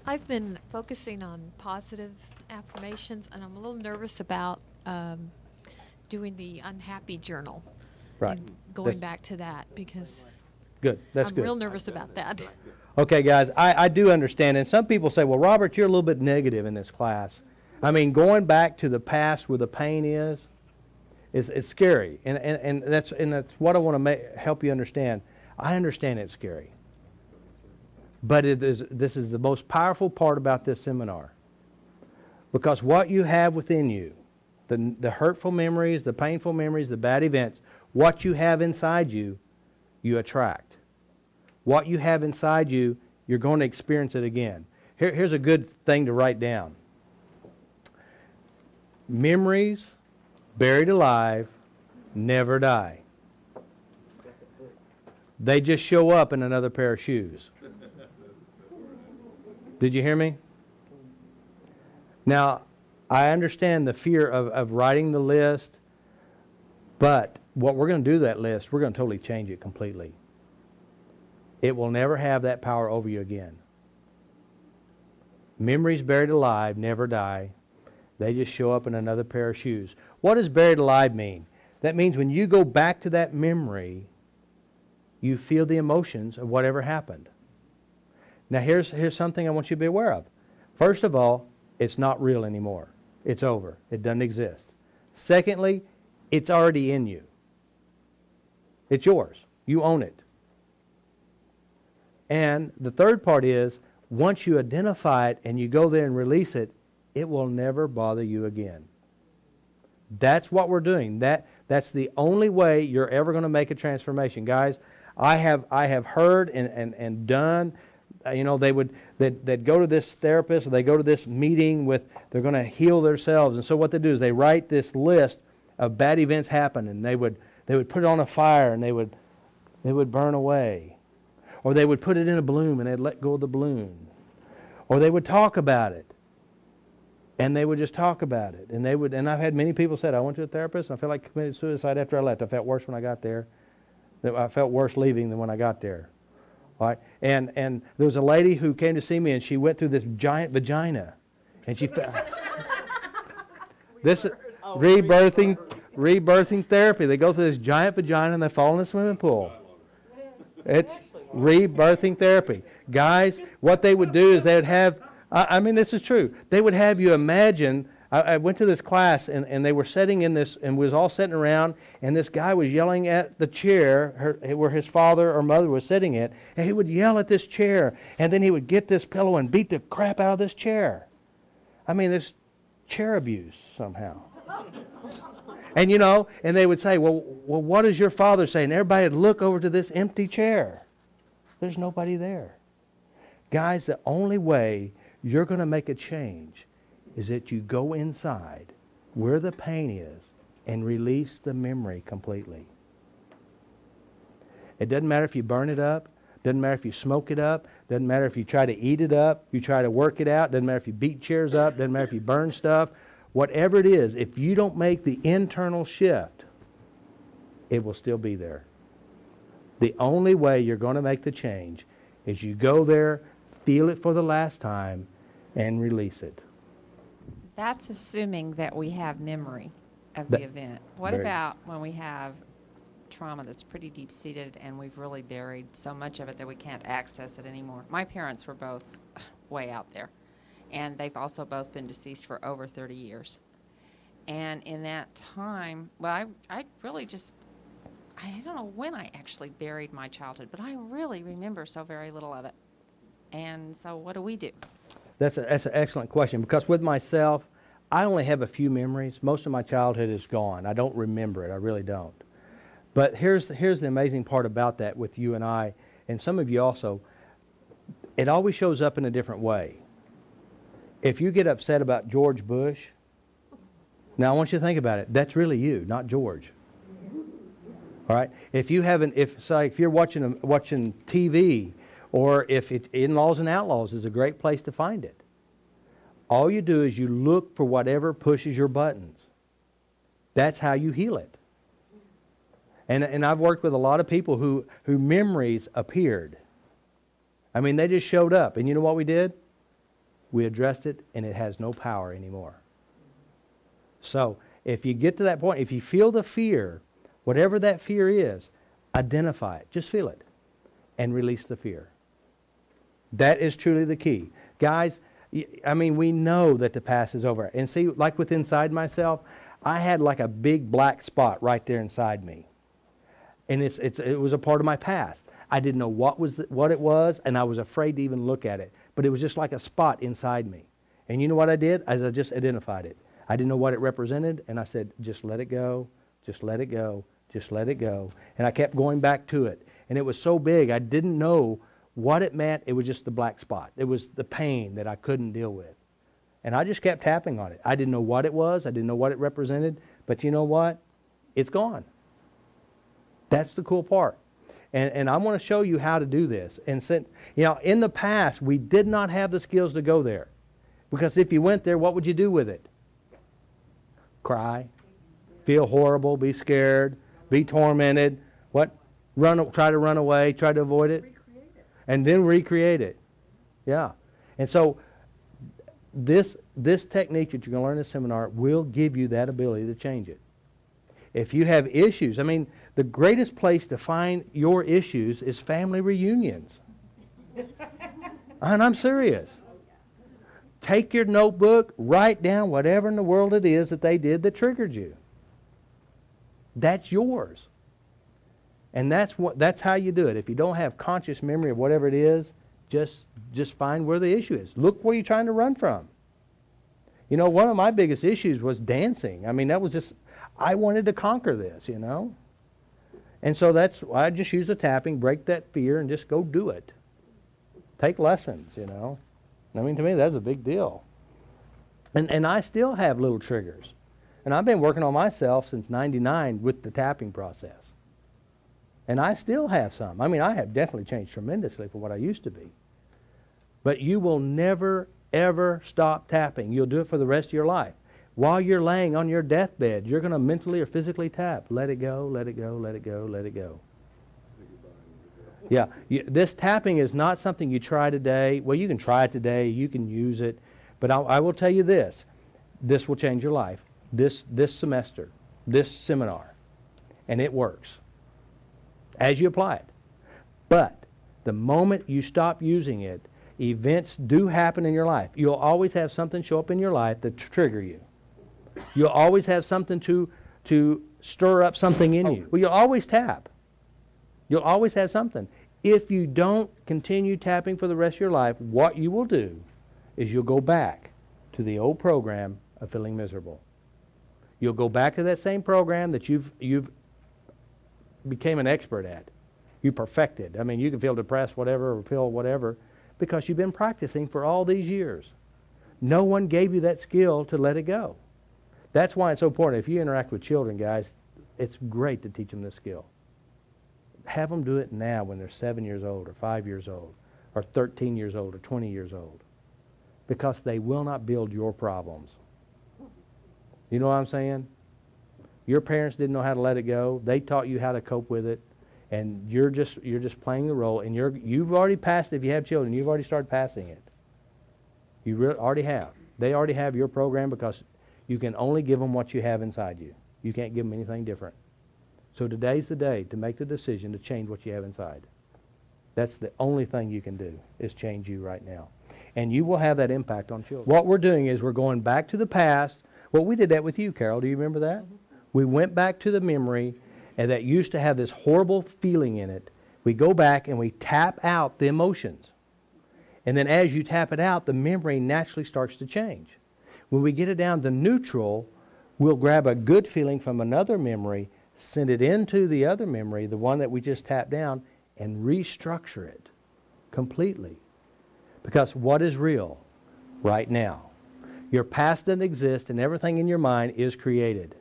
I've been focusing on positive affirmations, and I'm a little nervous about doing the unhappy journal. Right. And going That's back to that because good. That's I'm good. real nervous about that. Okay, guys, I do understand. And some people say, well, Robert, you're a little bit negative in this class. I mean, going back to the past where the pain is scary. And that's what I want to help you understand. I understand it's scary. But this is the most powerful part about this seminar. Because what you have within you, the hurtful memories, the painful memories, the bad events, what you have inside you, you attract. What you have inside you, you're going to experience it again. Here's a good thing to write down. Memories buried alive never die. They just show up in another pair of shoes. Did you hear me? Now, I understand the fear of writing the list, but what we're going to do that list, we're going to totally change it completely. It will never have that power over you again. Memories buried alive never die. They just show up in another pair of shoes. What does buried alive mean? That means when you go back to that memory, you feel the emotions of whatever happened. Now here's something I want you to be aware of. First of all, it's not real anymore. It's over. It doesn't exist. Secondly, it's already in you. It's yours. You own it. And the third part is, once you identify it and you go there and release it, it will never bother you again. That's what we're doing. That's the only way you're ever going to make a transformation. Guys, I have heard and done, they'd go to this therapist or they go to this meeting they're going to heal themselves. And so what they do is they write this list of bad events happen, and they would put it on a fire and they would burn away. Or they would put it in a balloon and they'd let go of the balloon. Or they would talk about it. And they would just talk about it. And I've had many people say, I went to a therapist and I felt like I committed suicide after I left. I felt worse when I got there. I felt worse leaving than when I got there. All right? And there was a lady who came to see me, and she went through this giant vagina. And she felt this rebirthing therapy. They go through this giant vagina and they fall in the swimming pool. It's rebirthing therapy. Guys, what they would do is they would have, this is true. They would have you imagine, I went to this class and they were sitting in this, and we was all sitting around, and this guy was yelling at the chair where his father or mother was sitting at, and he would yell at this chair, and then he would get this pillow and beat the crap out of this chair. This chair abuse somehow. And and they would say, well, what does your father say? And everybody would look over to this empty chair. There's nobody there. Guys, the only way you're going to make a change is that you go inside where the pain is and release the memory completely. It doesn't matter if you burn it up. Doesn't matter if you smoke it up. Doesn't matter if you try to eat it up. You try to work it out. Doesn't matter if you beat chairs up. Doesn't matter if you burn stuff. Whatever it is, if you don't make the internal shift, it will still be there. The only way you're going to make the change is you go there, feel it for the last time, and release it. That's assuming that we have memory of the event. What about when we have trauma that's pretty deep-seated and we've really buried so much of it that we can't access it anymore? My parents were both way out there, and they've also both been deceased for over 30 years. And in that time, I really just, I don't know when I actually buried my childhood, but I really remember so very little of it. And so what do we do? That's an excellent question, because with myself, I only have a few memories. Most of my childhood is gone. I don't remember it. I really don't. But here's the amazing part about that with you and I, and some of you also. It always shows up in a different way. If you get upset about George Bush, now I want you to think about it. That's really you, not George. All right? If you're watching TV, or if In-Laws and Outlaws is a great place to find it. All you do is you look for whatever pushes your buttons. That's how you heal it. And I've worked with a lot of people who memories appeared. They just showed up. And you know what we did? We addressed it, and it has no power anymore. So if you get to that point, if you feel the fear, whatever that fear is, identify it. Just feel it and release the fear. That is truly the key. Guys, I mean, we know that the past is over. And see, like with inside myself, I had like a big black spot right there inside me. And it was a part of my past. I didn't know what it was, and I was afraid to even look at it. But it was just like a spot inside me. And you know what I did? I just identified it. I didn't know what it represented, and I said, just let it go, just let it go, just let it go. And I kept going back to it. And it was so big, I didn't know what it meant. It was just the black spot. It was the pain that I couldn't deal with. And I just kept tapping on it. I didn't know what it was. I didn't know what it represented. But you know what? It's gone. That's the cool part. And I want to show you how to do this. And since, in the past, we did not have the skills to go there. Because if you went there, what would you do with it? Cry, feel horrible, be scared, be tormented. What? Try to run away, try to avoid it. And then recreate it. Yeah. And so this technique that you're going to learn in the seminar will give you that ability to change it. If you have issues, the greatest place to find your issues is family reunions. And I'm serious. Take your notebook, write down whatever in the world it is that they did that triggered you. That's yours. And that's how you do it. If you don't have conscious memory of whatever it is, just find where the issue is. Look where you're trying to run from. One of my biggest issues was dancing. That was just, I wanted to conquer this, And so that's why I just use the tapping, break that fear, and just go do it. Take lessons, To me, that's a big deal. And I still have little triggers. And I've been working on myself since '99 with the tapping process. And I still have some. I have definitely changed tremendously from what I used to be. But you will never, ever stop tapping. You'll do it for the rest of your life. While you're laying on your deathbed, you're going to mentally or physically tap. Let it go, let it go, let it go, let it go. Yeah, this tapping is not something you try today. Well, you can try it today. You can use it. But I will tell you this. This will change your life. This semester, this seminar. And it works as you apply it. But the moment you stop using it, events do happen in your life. You'll always have something show up in your life that trigger you. You'll always have something to stir up something in you. Well, you'll always tap. You'll always have something. If you don't continue tapping for the rest of your life, what you will do is you'll go back to the old program of feeling miserable. You'll go back to that same program that you've became an expert at. You perfected. You can feel depressed, whatever, or feel whatever, because you've been practicing for all these years. No one gave you that skill to let it go. That's why it's so important. If you interact with children, guys, it's great to teach them this skill. Have them do it now when they're 7 years old or 5 years old or 13 years old or 20 years old, because they will not build your problems. You know what I'm saying? Your parents didn't know how to let it go. They taught you how to cope with it, and you're just playing the role. And you've already passed. If you have children, you've already started passing it. You already have. They already have your program, because you can only give them what you have inside you. You can't give them anything different. So today's the day to make the decision to change what you have inside. That's the only thing you can do, is change you right now. And you will have that impact on children. What we're doing is we're going back to the past. Well, we did that with you, Carol. Do you remember that? Mm-hmm. We went back to the memory and that used to have this horrible feeling in it. We go back and we tap out the emotions. And then as you tap it out, the memory naturally starts to change. When we get it down to neutral, we'll grab a good feeling from another memory, send it into the other memory, the one that we just tapped down, and restructure it completely. Because what is real right now? Your past doesn't exist, and everything in your mind is created.